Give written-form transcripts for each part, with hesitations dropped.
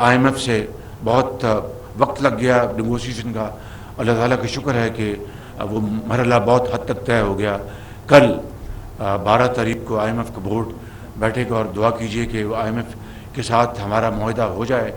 IMF से बहुत वक्त लग गया नेगोशिएशन का। अल्लाह ताला का शुक्र है कि वो मरहला बहुत हद तक तय हो गया। कल 12 तारीख को IMF का बोर्ड बैठेगा और दुआ कीजिए कि वो IMF के साथ हमारा मुआहदा हो जाए।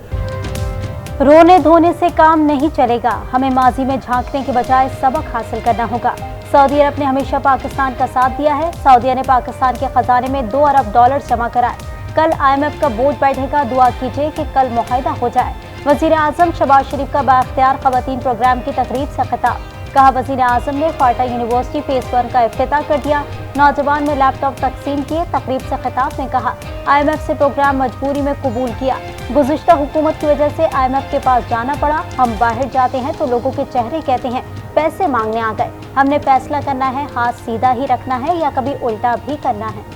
रोने धोने से काम नहीं चलेगा, हमें माजी में झांकने के बजाय सबक हासिल करना होगा। सऊदी अरब ने हमेशा पाकिस्तान का साथ दिया है। सऊदी ने पाकिस्तान के खजाने में $2 अरब जमा कराए। कल IMF का बोर्ड बैठेगा, दुआ कीजिए कि कल मुआहदा हो जाए। वजीर आजम शहबाज शरीफ का बाख्तियार खवातीन प्रोग्राम की तकरीब से खिताब। कहा, वजीर आजम ने फाटा यूनिवर्सिटी फेज 1 का इफ्तिताह कर दिया। नौजवान में लैपटॉप तकसीम किए। तकरीब से खिताब में कहा, IMF से प्रोग्राम मजबूरी में कबूल किया। गुज़िश्ता हुकूमत की वजह से IMF के पास जाना पड़ा। हम बाहर जाते हैं तो लोगों के चेहरे कहते हैं पैसे मांगने आ गए। हमने फैसला करना है, हाथ सीधा ही रखना है या कभी उल्टा भी करना है।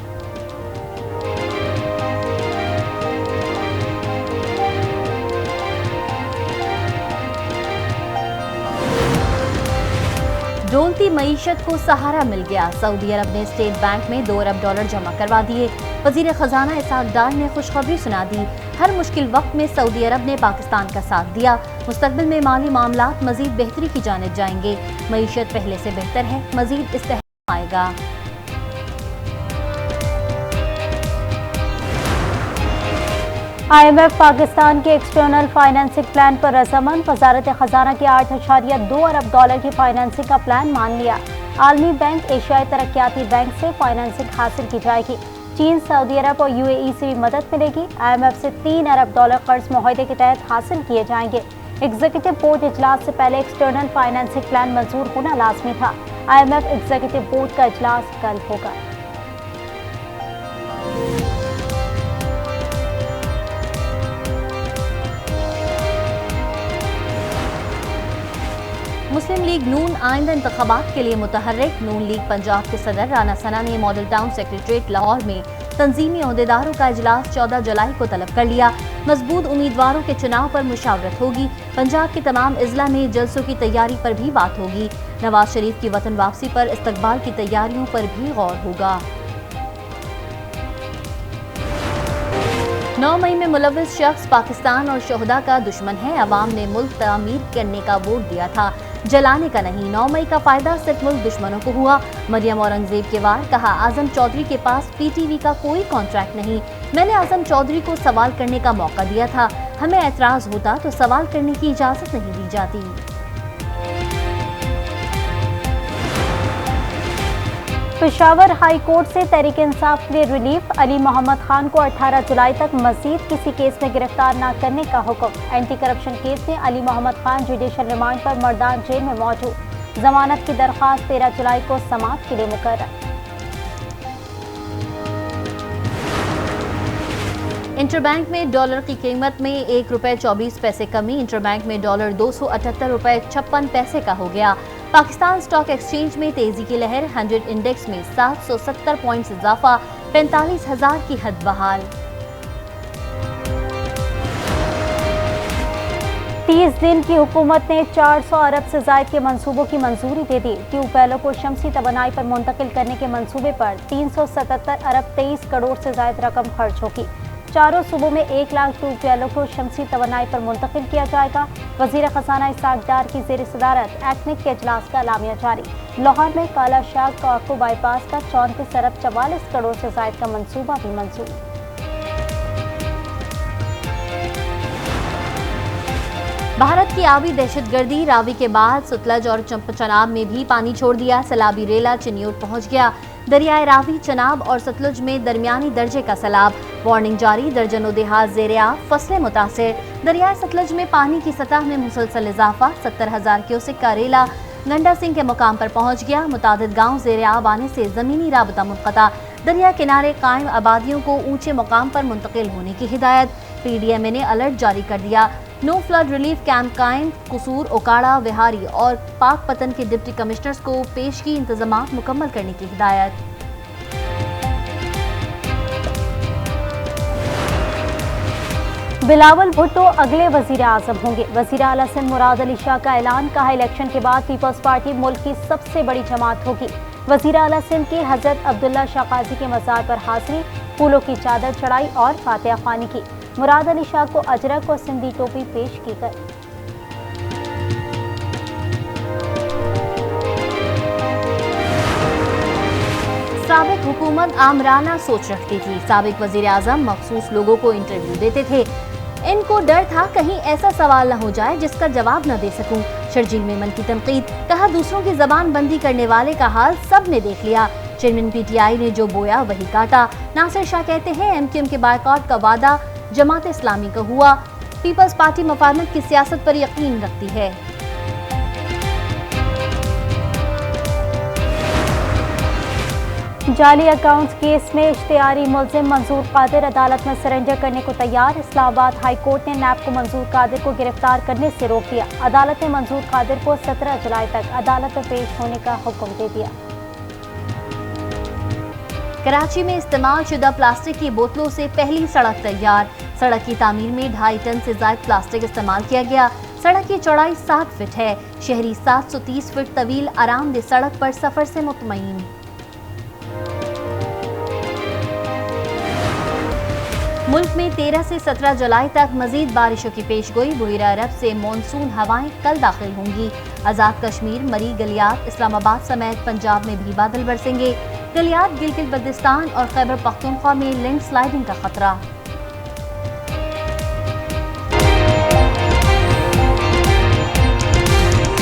डोलती मईशत को सहारा मिल गया। सऊदी अरब ने स्टेट बैंक में $2 अरब जमा करवा दिए। वजीर खजाना इसहाक डार ने खुशखबरी सुना दी। हर मुश्किल वक्त में सऊदी अरब ने पाकिस्तान का साथ दिया। मुस्तकबिल में माली मामलात मजीद बेहतरी की जानिब जाएंगे। मईशत पहले से बेहतर है, मजीद इस्तेहकाम आएगा। IMF पाकिस्तान के एक्सटर्नल फाइनेंसिंग प्लान पर रजामंद। वजारत खजाना के $8.2 अरब की फाइनेंसिंग का प्लान मान लिया। आलमी बैंक, एशियाई तरक्याती बैंक से फाइनेंसिंग हासिल की जाएगी। चीन, सऊदी अरब और UAE से भी मदद मिलेगी। IMF से $3 अरब कर्ज मुआहदे के तहत हासिल किए जाएंगे। एग्जीक्यूटिव बोर्ड इजलास से पहले एक्सटर्नल फाइनेंसिंग प्लान मंजूर होना लाजमी था। IMF एग्जीक्यूटिव बोर्ड का इजलास कल होगा। मुस्लिम लीग नून आइंदा इंतखाबात के लिए मुतहर्रिक। नून लीग पंजाब के सदर राना सना ने मॉडल टाउन सेक्रेटरीट लाहौर में तंजीमी ओहदेदारों का इजलास 14 जुलाई को तलब कर लिया। मजबूत उम्मीदवारों के चुनाव पर मुशावरत होगी। पंजाब के तमाम अजला में जलसों की तैयारी पर भी बात होगी। नवाज शरीफ की वतन वापसी पर इस्तकबाल की तैयारियों पर भी गौर होगा। 9 मई में मुलव्विस शख्स पाकिस्तान और शोहदा का दुश्मन है। अवाम ने मुल्क तामीर करने का वोट दिया था, जलाने का नहीं। 9 मई का फायदा सिर्फ मुल्क दुश्मनों को हुआ। मरियम औरंगजेब के वार। कहा, आजम चौधरी के पास PTV का कोई कॉन्ट्रैक्ट नहीं। मैंने आजम चौधरी को सवाल करने का मौका दिया था। हमें एतराज होता तो सवाल करने की इजाजत नहीं दी जाती। पेशावर हाई कोर्ट से तहरीक इंसाफ के लिए रिलीफ। अली मोहम्मद खान को 18 जुलाई तक मजीद किसी केस में गिरफ्तार न करने का हुक्म। एंटी करप्शन केस में अली मोहम्मद खान जुडिशल रिमांड पर मर्दान जेल में मौजूद। जमानत की दरख्वास्त 13 जुलाई को समाअत के लिए मुकर्रर। इंटरबैंक में डॉलर की कीमत में ₹1.24 कमी। इंटरबैंक में डॉलर $278.56 का हो गया। पाकिस्तान स्टॉक एक्सचेंज में तेजी की लहर। 100 इंडेक्स में 770 पॉइंट्स इजाफा। 45,000 की हद बहाल। 30 दिन की हुकूमत ने 400 अरब से जायद के मंसूबों की मंजूरी दे दी। ट्यूबवेलों को शमसी तवानाई पर मुंतकिल करने के मंसूबे पर 377 अरब 23 करोड़ से जायद रकम खर्च होगी। चारों सूबों में 1 लाख ट्यूबवेलों को शमसी तवानाई पर मुंतकिल किया जाएगा। वजीर खजाना इसहाक डार की ज़ेर सदारत एक्निक के इजलास का लामिया जारी। लाहौर में काला शाग काको बाईपास का 34 अरब 44 करोड़ से जायद का मंसूबा भी मंजूर। भारत की आबी दहशतगर्दी। रावी के बाद सतलज और चनाब में भी पानी छोड़ दिया। सैलाबी रेला चिन्यूट पहुंच गया। दरियाए रावी, चनाब और सतलुज में दरमियानी दर्जे का सैलाब। वार्निंग जारी। दर्जनों देहात ज़ेर-ए-आब, फसलें मुतासिर। दरियाए सतलुज में पानी की सतह में मुसलसल इजाफा। 70,000 क्यूसेक का रेला गंडा सिंह के मुकाम पर पहुंच गया। मुतादिद गांव ज़ेर-ए-आब आने से ज़मीनी राबता मुनक़ता। दरिया किनारे कायम आबादियों को ऊंचे मुकाम पर मुंतकिल होने की हिदायत। PDMA ने अलर्ट जारी कर दिया। नो फ्लड रिलीफ कैंप कायम। कसूर, ओकाड़ा, विहारी और पाकपतन के डिप्टी कमिश्नर्स को पेशगी इंतजामात मुकम्मल करने की हिदायत। बिलावल भुट्टो अगले वजीर आजम होंगे। वजीर आला सिंध मुराद अली शाह का ऐलान। कहा, इलेक्शन के बाद पीपल्स पार्टी मुल्क की सबसे बड़ी जमात होगी। वजीर आला सिंध की हजरत अब्दुल्ला शाह काजी के मज़ार पर हाजिरी, फूलों की चादर चढ़ाई और फातिहा ख्वानी की। मुराद अली शाह को अजरक और सिंधी टोपी पेश की गई। साबिक हुकूमत आमराना सोच रखती थी। साबिक वजीर आजम मखसूस लोगों को इंटरव्यू देते थे। इनको डर था कहीं ऐसा सवाल न हो जाए जिसका जवाब न दे सकूं। शर्जील मेमन की तनकीद, कहा दूसरों की जबान बंदी करने वाले का हाल सब ने देख लिया। चेयरमैन पीटीआई ने जो बोया वही काटा। नासिर शाह कहते हैं एमक्यूएम के बायकॉट का वादा जमात इस्लामी का हुआ। पीपल्स पार्टी मुफाहमत की सियासत पर यकीन रखती है। जाली अकाउंट्स केस में इश्तिहारी मुल्जिम मंजूर कादिर अदालत में सरेंडर करने को तैयार। इस्लामाबाद हाई कोर्ट ने नैब को मंजूर कादिर को गिरफ्तार करने से रोक दिया। अदालत ने मंजूर कादिर को 17 जुलाई तक अदालत में पेश होने का हुक्म दे दिया। कराची में इस्तेमाल शुदा प्लास्टिक की बोतलों से पहली सड़क तैयार। सड़क की तामीर में 2.5 टन से ज्यादा प्लास्टिक इस्तेमाल किया गया। सड़क की चौड़ाई 7 फीट है। शहरी 730 फीट तवील आरामदेह सड़क पर सफर से मुतमईन। मुल्क में 13 से 17 जुलाई तक मजीद बारिशों की पेशगोई। बहिरा अरब से मानसून हवाएं कल दाखिल होंगी। आजाद कश्मीर, मरी, गलियात, इस्लामाबाद समेत पंजाब में भी बादल बरसेंगे। गलियात, गिलगित बल्तिस्तान और खैबर पख्तूनख्वा में लैंडस्लाइडिंग का खतरा।